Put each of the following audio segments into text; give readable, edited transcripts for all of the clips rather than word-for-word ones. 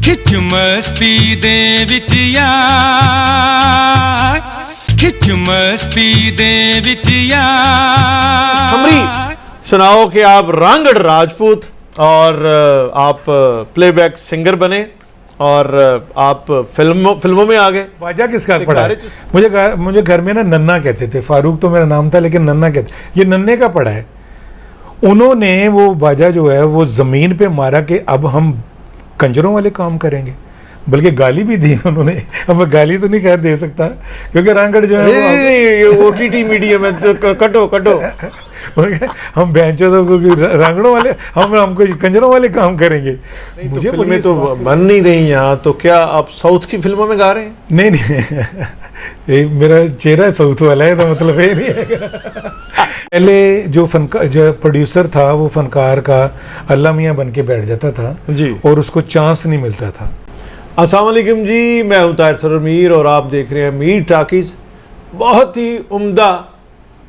खिच मस्ती दे विच यार, खिच मस्ती दे विच यार। समरी सुनाओ कि आप रांगड़ राजपूत और आप प्लेबैक सिंगर बने और आप फिल्मों में आ गए। बाजा किसका पड़ा है? मुझे घर में ना नन्ना कहते थे। फारूक तो मेरा नाम था लेकिन नन्ना कहते, ये नन्ने का पड़ा है। उन्होंने वो बाजा जो है वो ज़मीन पे मारा कि अब हम कंजरों वाले काम करेंगे, बल्कि गाली भी दी उन्होंने। अब मैं गाली तो नहीं खैर दे सकता क्योंकि रांगड़ जो है OTT मीडियम है, तो कटो हम बेंचो तो रांगड़ों वाले हमको कंजरों वाले काम करेंगे। मुझे फिल्में तो बन नहीं रही यहाँ, तो क्या आप साउथ की फिल्मों में गा रहे हैं? नहीं मेरा चेहरा साउथ वाला है, तो मतलब ये नहीं है। पहले जो प्रोड्यूसर था वो फनकार का अल्लाह मियाँ बन के बैठ जाता था जी, और उसको चांस नहीं मिलता था। अस्सलाम वालेकुम जी, मैं हूं ताहिर सरोवर मीर और आप देख रहे हैं मीर टाकीज। बहुत ही उम्दा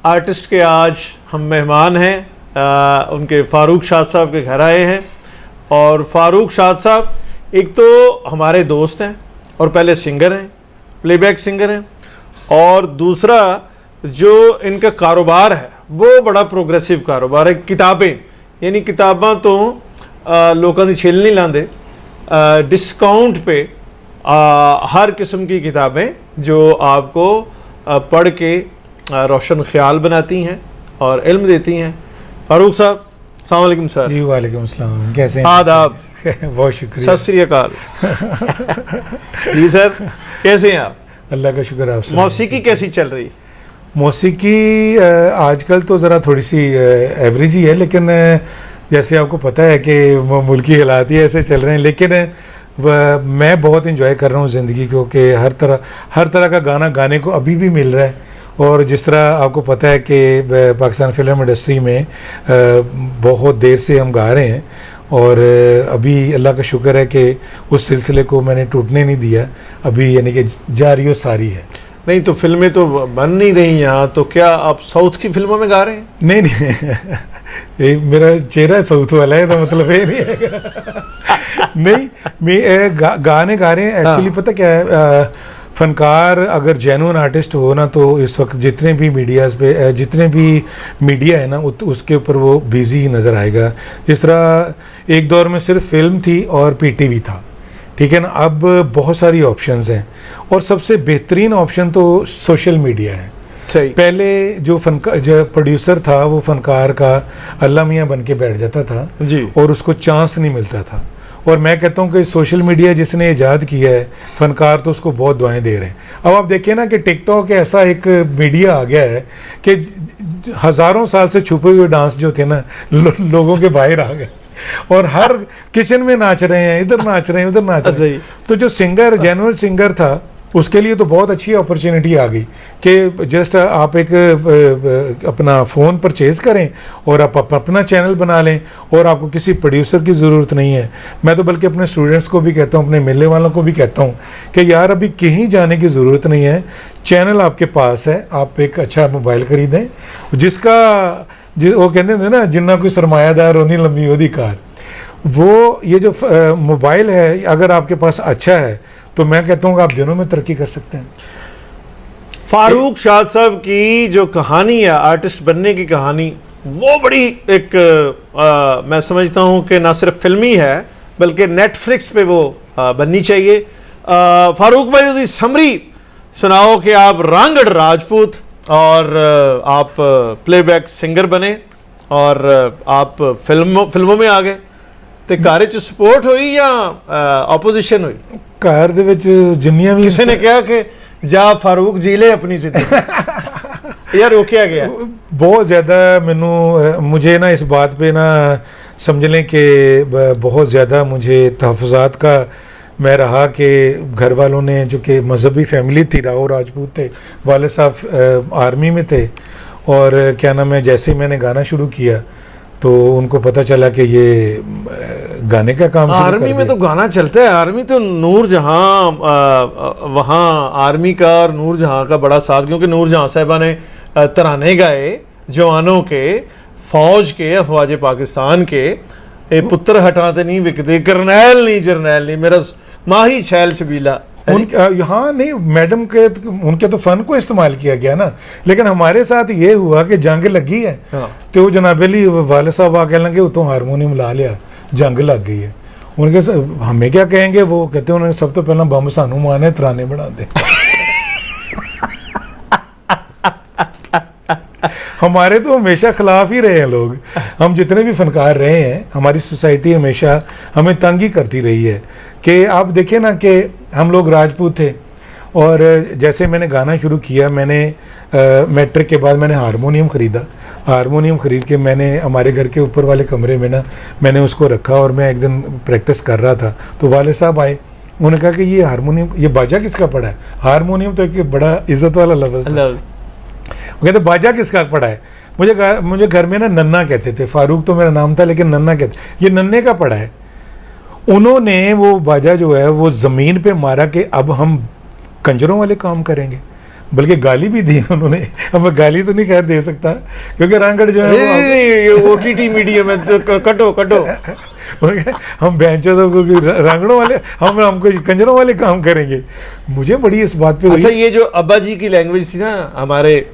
आर्टिस्ट के आज हम मेहमान हैं, उनके फ़ारूक शाद साहब के घर आए हैं। और फ़ारूक शाद साहब एक तो हमारे दोस्त हैं और पहले सिंगर हैं, प्लेबैक सिंगर हैं, और दूसरा जो इनका कारोबार है वो बड़ा प्रोग्रेसिव कारोबार है। किताबें यानी किताबां तो लोगों की छेल नहीं लाते, डिस्काउंट पे हर किस्म की किताबें जो आपको पढ़ के रोशन ख्याल बनाती हैं और इल्म देती हैं। फारूक साहब अस्सलाम वालेकुम सर। जी वालेकुम अस्सलाम, कैसे हैं? आदाब। बहुत शुक्रिया। सत श्री अकाल। जी सर, कैसे हैं आप? अल्लाह का शुक्र आप। मौसीकी कैसी चल रही? मौसीकी आजकल तो ज़रा थोड़ी सी एवरेज ही है, लेकिन जैसे आपको पता है कि मुल्की हालात ही ऐसे चल रहे हैं, लेकिन मैं बहुत इंजॉय कर रहा हूँ ज़िंदगी को कि हर तरह का गाना गाने को अभी भी मिल रहा है। और जिस तरह आपको पता है कि पाकिस्तान फिल्म इंडस्ट्री में बहुत देर से हम गा रहे हैं और अभी अल्लाह का शुक्र है कि उस सिलसिले को मैंने टूटने नहीं दिया, अभी यानी कि जारी और सारी है। नहीं तो फिल्में तो बन नहीं रही यहाँ, तो क्या आप साउथ की फिल्मों में गा रहे हैं? नहीं मेरा चेहरा साउथ वाला है, तो मतलब ये नहीं है। नहीं मैं गाने गा रहे हैं एक्चुअली। पता क्या है, फनकार अगर जेन्युइन आर्टिस्ट हो ना, तो इस वक्त जितने भी मीडिया है ना उसके ऊपर वो बिजी ही नज़र आएगा। जिस तरह एक दौर में सिर्फ फिल्म थी और PTV था, ठीक है ना, अब बहुत सारी ऑप्शंस हैं और सबसे बेहतरीन ऑप्शन तो सोशल मीडिया है। सही। पहले जो प्रोड्यूसर था वो फनकार का अल्लाह मियाँ बन के बैठ जाता था जी, और उसको चांस नहीं मिलता था। और मैं कहता हूँ कि सोशल मीडिया जिसने ईजाद किया है, फनकार तो उसको बहुत दुआएं दे रहे हैं। अब आप देखिए ना कि टिकटॉक ऐसा एक मीडिया आ गया है कि हज़ारों साल से छुपे हुए डांस जो थे ना लोगों के बाहर आ गए और हर किचन में नाच रहे हैं, इधर नाच रहे हैं, उधर नाच रहे हैं। तो जो सिंगर जेन्युइन सिंगर था उसके लिए तो बहुत अच्छी अपॉर्चुनिटी आ गई कि जस्ट आप एक अपना फ़ोन परचेज़ करें और आप अपना चैनल बना लें और आपको किसी प्रोड्यूसर की ज़रूरत नहीं है। मैं तो बल्कि अपने स्टूडेंट्स को भी कहता हूँ, अपने मिलने वालों को भी कहता हूँ कि यार अभी कहीं जाने की ज़रूरत नहीं है, चैनल आपके पास है, आप एक अच्छा मोबाइल ख़रीदें वो कहते थे ना, जिन्ना कोई सरमायादार होनी लंबी होती कार। वो ये जो मोबाइल है अगर आपके पास अच्छा है तो मैं कहता हूँ कि आप दिनों में तरक्की कर सकते हैं। फारूक शाद साहब की जो कहानी है, आर्टिस्ट बनने की कहानी, वो बड़ी एक मैं समझता हूँ कि ना सिर्फ फिल्मी है बल्कि नेटफ्लिक्स पे वो बननी चाहिए। फारूक भाई उसकी समरी सुनाओ कि आप रांगड़ राजपूत और आप प्लेबैक सिंगर बने और आप फिल्मों में आ गए, तो घर च सपोर्ट हुई या ऑपोजिशन हुई? घर दे विच जिन्नियां भी किसी ने कहा कि जा फारूक जी ले अपनी जिंदगी यार रोकिया गया? बहुत ज़्यादा मुझे ना इस बात पे ना समझ लें कि बहुत ज़्यादा मुझे तहफ़्फ़ुज़ात का मैं रहा कि घर वालों ने, जो कि मजहबी फैमिली थी, राव राजपूत थे, वाले साहब आर्मी में थे, और क्या नाम है, जैसे ही मैंने गाना शुरू किया तो उनको पता चला कि ये गाने का काम आर्मी में तो गाना चलता है। आर्मी तो नूर जहां, वहाँ आर्मी का और नूर जहां का बड़ा साथ, क्योंकि नूर जहां साहिबा ने तराने गाए जवानों के, फौज के, अफवाज पाकिस्तान के, ए पुत्र हटाते नहीं विकते, करनैल नहीं जरनैल नहीं, मेरा माही छैल छबीला। हाँ नहीं मैडम के उनके तो फन को इस्तेमाल किया गया ना, लेकिन हमारे साथ ये हुआ कि जंग लगी है तो वो जनाबेली वाले साहब आके लगे वो तो हारमोनियम ला लिया, जंग लग गई है। उनके हमें क्या कहेंगे, वो कहते हैं उन्होंने सब तो पहला बम सानू मारने तराने बना दे। हमारे तो हमेशा खिलाफ ही रहे हैं लोग। हम जितने भी फनकार रहे हैं, हमारी सोसाइटी हमेशा हमें तंग ही करती रही है। कि आप देखिए ना कि हम लोग राजपूत थे, और जैसे मैंने गाना शुरू किया, मैंने मैट्रिक के बाद मैंने हारमोनियम ख़रीदा। हारमोनियम ख़रीद के मैंने हमारे घर के ऊपर वाले कमरे में ना मैंने उसको रखा, और मैं एक दिन प्रैक्टिस कर रहा था तो वाले साहब आए, उन्होंने कहा कि ये हारमोनियम, ये बाजा किसका पड़ा है? हारमोनियम तो एक बड़ा इज्जत वाला लफ्ज़ था। वो कहते बाजा किसका पड़ा है? मुझे घर में ना नन्ना कहते थे, फारूक तो मेरा नाम था लेकिन नन्ना कहते, ये नन्ने का पड़ा है। उन्होंने वो बाजा जो है वो ज़मीन पे मारा कि अब हम कंजरों वाले काम करेंगे, बल्कि गाली भी दी उन्होंने। अब मैं गाली तो नहीं खैर दे सकता क्योंकि रांगड़ जो है वो OTT मीडियम है, तो कटो हम बेंचो तो रांगड़ों वाले हमको कंजरों वाले काम करेंगे। मुझे बड़ी इस बात पे अच्छा, ये जो अब्बा जी की लैंग्वेज थी ना, हमारे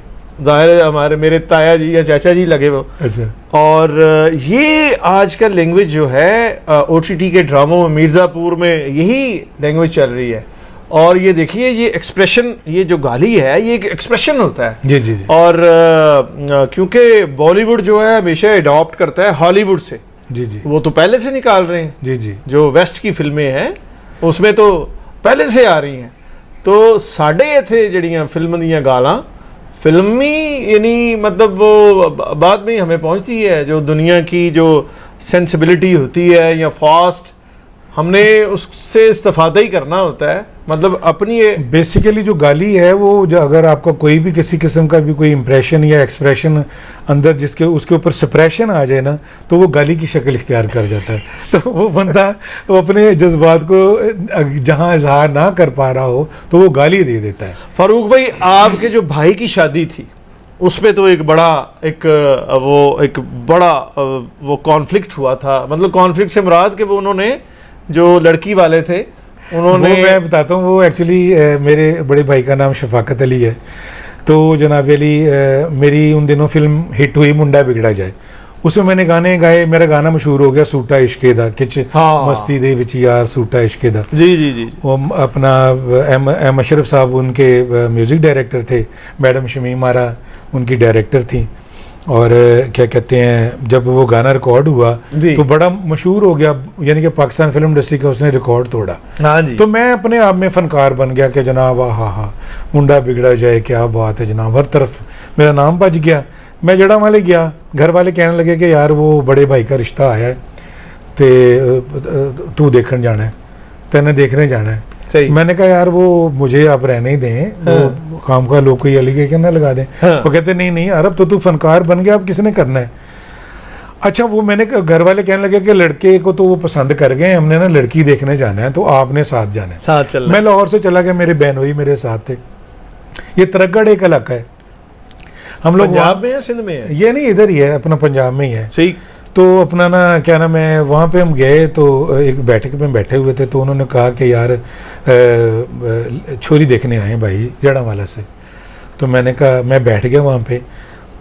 ज़ाहिर है हमारे मेरे ताया जी या चाचा जी लगे वो। अच्छा। और ये आज का लैंग्वेज जो है OTT के ड्रामों में, मिर्ज़ापुर में यही लैंग्वेज चल रही है। और ये देखिए, ये एक्सप्रेशन, ये जो गाली है ये एक एक्सप्रेशन होता है। जी जी जी। और क्योंकि बॉलीवुड जो है हमेशा अडॉप्ट करता है हॉलीवुड से। जी जी। वो तो पहले से निकाल रहे हैं। जी जी। जो वेस्ट की फिल्में हैं उसमें तो पहले से आ रही हैं। तो साढ़े इत्थे जड़ियाँ फिल्म दियाँ गालां फिल्मी, यानी मतलब वो बाद में हमें पहुंचती है, जो दुनिया की जो सेंसिबिलिटी होती है या फास्ट, हमने उससे इस्तेफादा ही करना होता है। मतलब अपनी बेसिकली जो गाली है वो, जो अगर आपका कोई भी किसी किस्म का भी कोई इंप्रेशन या एक्सप्रेशन अंदर जिसके उसके ऊपर सप्रेशन आ जाए ना, तो वो गाली की शक्ल इख्तियार कर जाता है। तो वो बंदा वो अपने जज्बात को जहाँ इजहार ना कर पा रहा हो तो वो गाली दे देता है। फारूक भाई, आपके जो भाई की शादी थी उसमें तो एक बड़ा वो कॉन्फ्लिक्ट हुआ था। मतलब कॉन्फ्लिक्ट से मुराद कि वो उन्होंने जो लड़की वाले थे उन्होंने, वो मैं बताता हूँ, वो एक्चुअली मेरे बड़े भाई का नाम शफाकत अली है। तो जनाब अली, मेरी उन दिनों फिल्म हिट हुई मुंडा बिगड़ा जाए, उसमें मैंने गाने गाए। मेरा गाना मशहूर हो गया सूटा इश्के दा, किच मस्ती दे विच यार सूटा इश्के दा। जी जी जी। वो अपना एम अशरफ साहब उनके म्यूज़िक डायरेक्टर थे, मैडम शमीम आरा उनकी डायरेक्टर थी। और क्या कहते हैं, जब वो गाना रिकॉर्ड हुआ तो बड़ा मशहूर हो गया, यानी कि पाकिस्तान फिल्म इंडस्ट्री का उसने रिकॉर्ड तोड़ा। हाँ जी। तो मैं अपने आप में फनकार बन गया कि जनाब हाँ मुंडा बिगड़ा जाए, क्या बात है जनाब, हर तरफ मेरा नाम बच गया। मैं जड़ा वाले गया, घर वाले कहने लगे कि यार वो बड़े भाई का रिश्ता आया है, तो तू देखने जाना है, तेने देखने जाना है। सही। मैंने कहा यार वो मुझे आप रहने ही दें, वो काम का लोग कोई अली के ना लगा दें। वो कहते नहीं अरब तो तू फनकार बन गया, अब किसने करना है। अच्छा, वो मैंने घर वाले कहने लगे कि लड़के को तो वो पसंद कर गए, हमने ना लड़की देखने जाना है, तो आपने साथ जाना है, साथ चलना। मैं लाहौर से चला गया, मेरे बहनोई मेरे साथ थे। ये तरगढ़ एक इलाका है, हम लोग पंजाब में है, सिंध में है? ये नहीं, इधर ही है, अपना पंजाब में ही है। सही। तो अपना ना क्या नाम है, वहाँ पे हम गए तो एक बैठक में बैठे हुए थे, तो उन्होंने कहा कि यार छोरी देखने आए भाई जड़ावाला से। तो मैंने कहा, मैं बैठ गया वहाँ पे,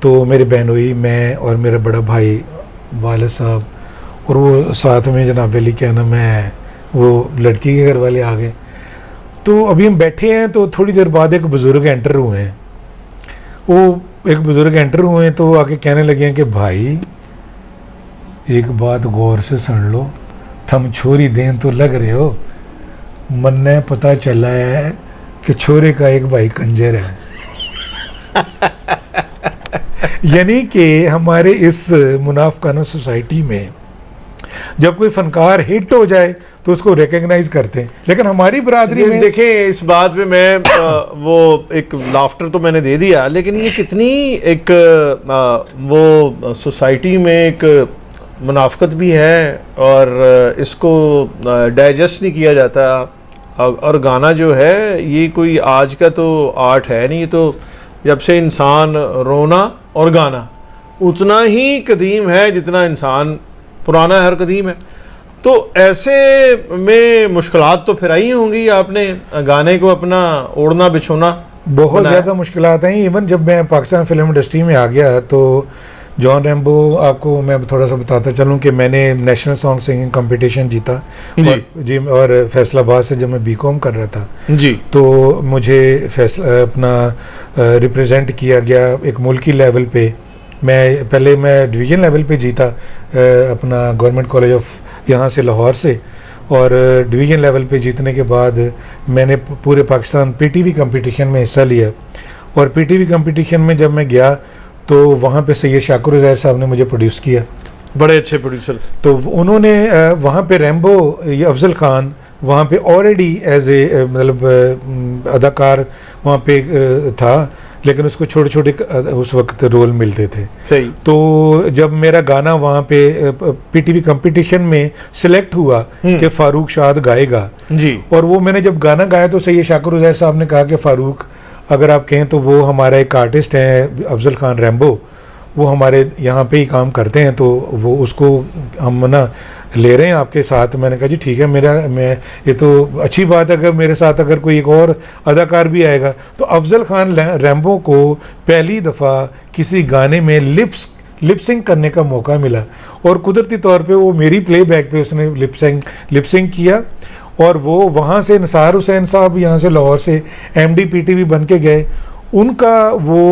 तो मेरे बहनोई, मैं और मेरा बड़ा भाई वाले साहब, और वो साथ में जनाब अली क्या नाम है, वो लड़की के घर वाले आ गए। तो अभी हम बैठे हैं, तो थोड़ी देर बाद एक बुज़ुर्ग एंटर हुए हैं। वो एक बुज़ुर्ग एंटर हुए हैं तो आके कहने लगे हैं कि भाई एक बात गौर से सुन लो, थम छोरी देन तो लग रहे हो, मन्ने पता चला है कि छोरे का एक भाई कंजर है। यानी कि हमारे इस मुनाफकाना सोसाइटी में जब कोई फनकार हिट हो जाए तो उसको रिकग्नाइज करते हैं, लेकिन हमारी बरादरी में देखें, इस बात पे मैं वो एक लाफ्टर तो मैंने दे दिया, लेकिन ये कितनी एक वो सोसाइटी में एक मुनाफकत भी है और इसको डाइजेस्ट नहीं किया जाता। और गाना जो है ये कोई आज का तो आर्ट है नहीं, ये तो जब से इंसान रोना और गाना उतना ही कदीम है जितना इंसान पुराना हर कदीम है। तो ऐसे में मुश्किलात तो फिर आई होंगी, आपने गाने को अपना ओढ़ना बिछोना बहुत ज़्यादा मुश्किलात हैं। इवन जब मैं पाकिस्तान फिल्म इंडस्ट्री में आ गया तो जॉन रैम्बो, आपको मैं थोड़ा सा बताता चलूँ कि मैंने नेशनल सॉन्ग सिंगिंग कंपटीशन जीता जी, और फैसलाबाद से जब मैं बीकॉम कर रहा था जी, तो मुझे अपना रिप्रेजेंट किया गया एक मुल्की लेवल पे। पहले मैं डिवीज़न लेवल पे जीता अपना गवर्नमेंट कॉलेज ऑफ यहाँ से लाहौर से, और डिवीज़न लेवल पे जीतने के बाद मैंने पूरे पाकिस्तान पीटीवी कंपटीशन में हिस्सा लिया। और पीटीवी कंपटीशन में जब मैं गया तो वहाँ पे सैयद शाकिर उज़ैर साहब ने मुझे प्रोड्यूस किया, बड़े अच्छे प्रोड्यूसर। तो उन्होंने वहाँ पे रैम्बो, ये अफजल खान वहाँ पे ऑलरेडी एज ए मतलब अदाकार वहाँ पे था, लेकिन उसको छोटे छोटे उस वक्त रोल मिलते थे। सही। तो जब मेरा गाना वहाँ पे पीटीवी कंपटीशन में सिलेक्ट हुआ कि फारूक शाद गाएगा जी, और वो मैंने जब गाना गाया तो सैयद शाकिर उज़ैर साहब ने कहा कि फारूक, अगर आप कहें तो वो हमारा एक आर्टिस्ट हैं अफजल खान रैम्बो, वो हमारे यहाँ पे ही काम करते हैं, तो वो उसको हम ना ले रहे हैं आपके साथ। मैंने कहा जी ठीक है, मैं ये तो अच्छी बात है, अगर मेरे साथ अगर कोई एक और अदाकार भी आएगा। तो अफजल खान रैम्बो को पहली दफ़ा किसी गाने में लिपसिंग करने का मौका मिला, और कुदरती तौर पे वो मेरी प्लेबैक पे उसने लिपसिंग किया, और वो वहाँ से निसार हुसैन साहब यहाँ से लाहौर से एमडी पीटीवी बन के गए। उनका वो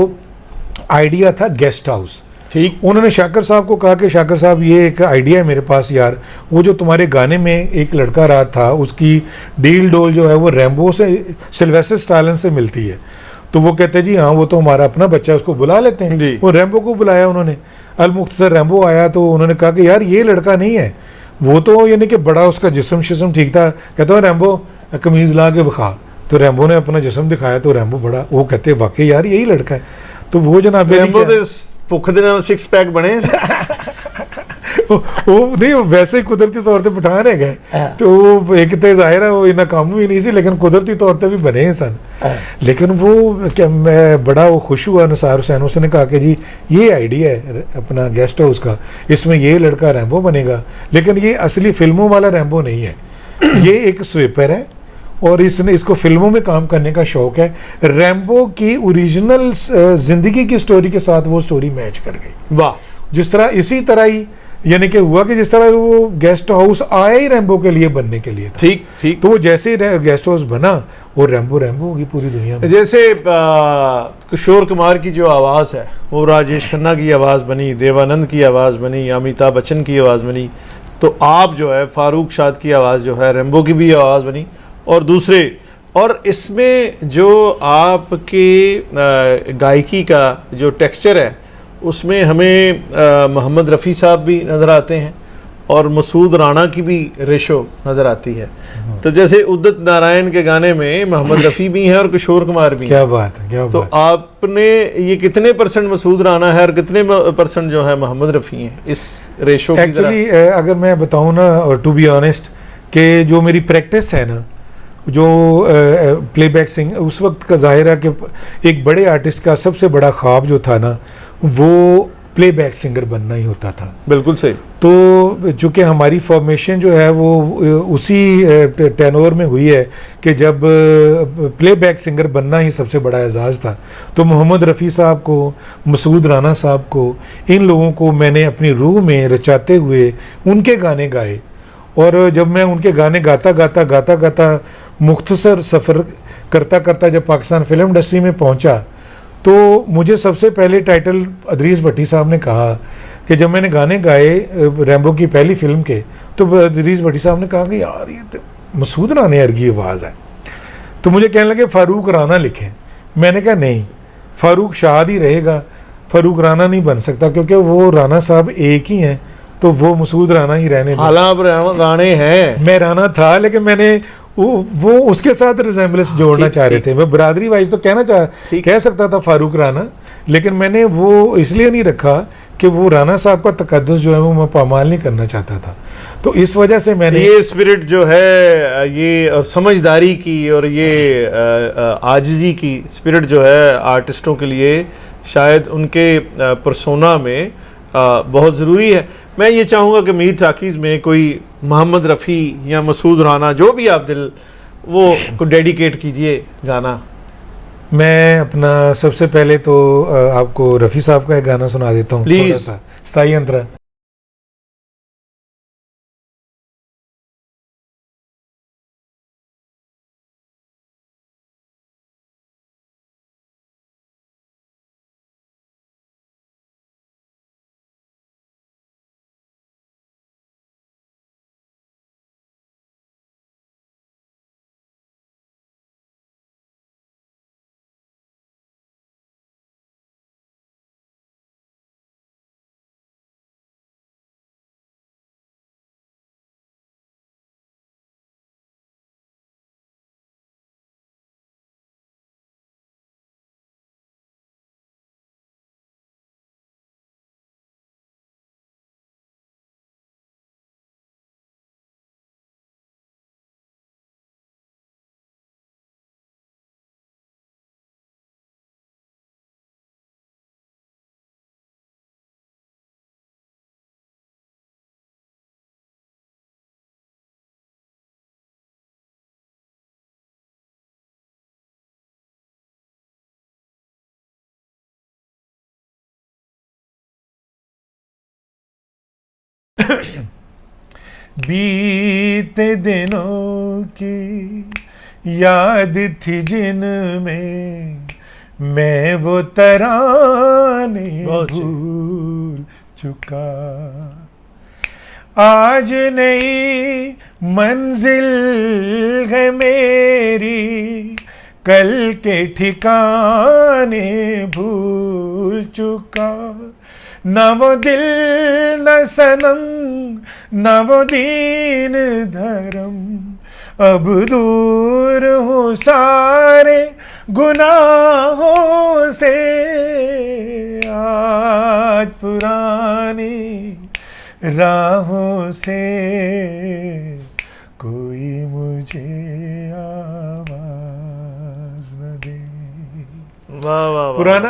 आइडिया था गेस्ट हाउस। ठीक। उन्होंने शाकिर साहब को कहा कि शाकिर साहब ये एक आइडिया है मेरे पास यार, वो जो तुम्हारे गाने में एक लड़का रात था उसकी डील डोल जो है वो रैम्बो से, सिल्वेस्टर स्टालिन से मिलती है। तो वो कहते जी हाँ वो तो हमारा अपना बच्चा है, उसको बुला लेते हैं जी। वो रैम्बो को बुलाया उन्होंने, अल-मुख्तसर रैम्बो आया तो उन्होंने कहा कि यार ये लड़का नहीं है, वो तो यानी कि बड़ा उसका जिस्म शिस्म ठीक था। कहता है रैम्बो कमीज़ ला के दिखा, तो रैम्बो ने अपना जिस्म दिखाया तो रैम्बो बड़ा, वो कहते वाकई यार यही लड़का है। तो वो जनाब भुख दे नाल सिक्स पैक बने वो नहीं, वैसे ही कुदरती तौर पे पठान है गए, तो वो एक तो जाहिर है वो इन्ना काम भी नहीं सी, लेकिन कुदरती तौर पे भी बने हैं सन। लेकिन वो क्या, मैं बड़ा वो खुश हुआ निसार हुसैन, उसने कहा कि जी ये आइडिया है अपना गेस्ट हाउस का, इसमें ये लड़का रैम्बो बनेगा, लेकिन ये असली फिल्मों वाला रैम्बो नहीं है, ये एक स्वीपर है और इसको फिल्मों में काम करने का शौक है। रैम्बो की ओरिजिनल जिंदगी की स्टोरी के साथ वो स्टोरी मैच कर गई। वाह। जिस तरह इसी तरह ही यानी कि हुआ कि जिस तरह वो गेस्ट हाउस आया ही रैम्बो के लिए बनने के लिए, ठीक ठीक, तो वो जैसे ही गेस्ट हाउस बना और रैम्बो होगी पूरी दुनिया में। जैसे किशोर कुमार की जो आवाज़ है वो राजेश खन्ना की आवाज़ बनी, देवानंद की आवाज़ बनी, अमिताभ बच्चन की आवाज़ बनी, तो आप जो है फारूक शाद की आवाज़ जो है रैम्बो की भी आवाज़ बनी, और दूसरे, और इसमें जो आपके गायकी का जो टेक्सचर है उसमें हमें मोहम्मद रफ़ी साहब भी नज़र आते हैं और मसूद राणा की भी रेशो नज़र आती है। तो जैसे उदित नारायण के गाने में मोहम्मद रफ़ी भी हैं और किशोर कुमार भी हैं। क्या बात है, क्या तो बात। आपने ये कितने % मसूद राणा है और कितने % जो है मोहम्मद रफ़ी हैं इस रेशो की? एक्चुअली अगर मैं बताऊँ ना, और टू बी ऑनेस्ट, कि जो मेरी प्रैक्टिस है ना, जो प्लेबैक सिंग, उस वक्त का जाहिर है कि एक बड़े आर्टिस्ट का सबसे बड़ा ख्वाब जो था ना वो प्लेबैक सिंगर बनना ही होता था। बिल्कुल सही। तो चूँकि हमारी फॉर्मेशन जो है वो उसी टेनोर में हुई है कि जब प्लेबैक सिंगर बनना ही सबसे बड़ा एजाज़ था, तो मोहम्मद रफ़ी साहब को, मसूद राना साहब को, इन लोगों को मैंने अपनी रूह में रचाते हुए उनके गाने गाए। और जब मैं उनके गाने गाता गाता मुख्तसर सफ़र करता करता जब पाकिस्तान फिल्म इंडस्ट्री में पहुंचा, तो मुझे सबसे पहले टाइटल अदरीस भट्टी साहब ने कहा कि जब मैंने गाने गाए रैम्बो की पहली फिल्म के, तो अदरीस भट्टी साहब ने कहा कि यार ये तो मसूद राना की आवाज़ है। तो मुझे कहने लगे फ़ारूक राना लिखें। मैंने कहा नहीं, फ़ारूक शाद ही रहेगा, फ़ारूक राना नहीं बन सकता, क्योंकि वो राना साहब एक ही हैं, तो वो मसूद राना ही रहने दो। हालांकि राणे हैं, मैं राना था, लेकिन मैंने वो उसके साथ रिजेम्बलेंस जोड़ना चाह रहे थे। मैं बरादरी वाइज तो कह सकता था फारूक राना, लेकिन मैंने वो इसलिए नहीं रखा कि वो राना साहब का तकद्दुस जो है वो मैं पामाल नहीं करना चाहता था। तो इस वजह से मैंने ये स्पिरिट जो है, ये और समझदारी की और ये आजिज़ी की स्पिरिट जो है आर्टिस्टों के लिए शायद उनके पर्सोना में बहुत ज़रूरी है। मैं ये चाहूँगा कि मीर टाकीज़ में कोई मोहम्मद रफ़ी या मसूद राना, जो भी आप दिल वो को डेडिकेट कीजिए गाना। मैं अपना सबसे पहले तो आपको रफ़ी साहब का एक गाना सुना देता हूँ, Please. थोड़ा सा स्थाई अंतरा। बीते दिनों की याद थी जिनमें मैं वो तराने बहुत अच्छे। भूल चुका। आज नई मंजिल है मेरी, कल के ठिकाने भूल चुका। न वो दिल न सनम न वो दीन धर्म, अब दूर हूँ सारे गुनाहों से। आज पुरानी राहों से कोई मुझे आवाज न दे। वाह वाह वाह। पुराना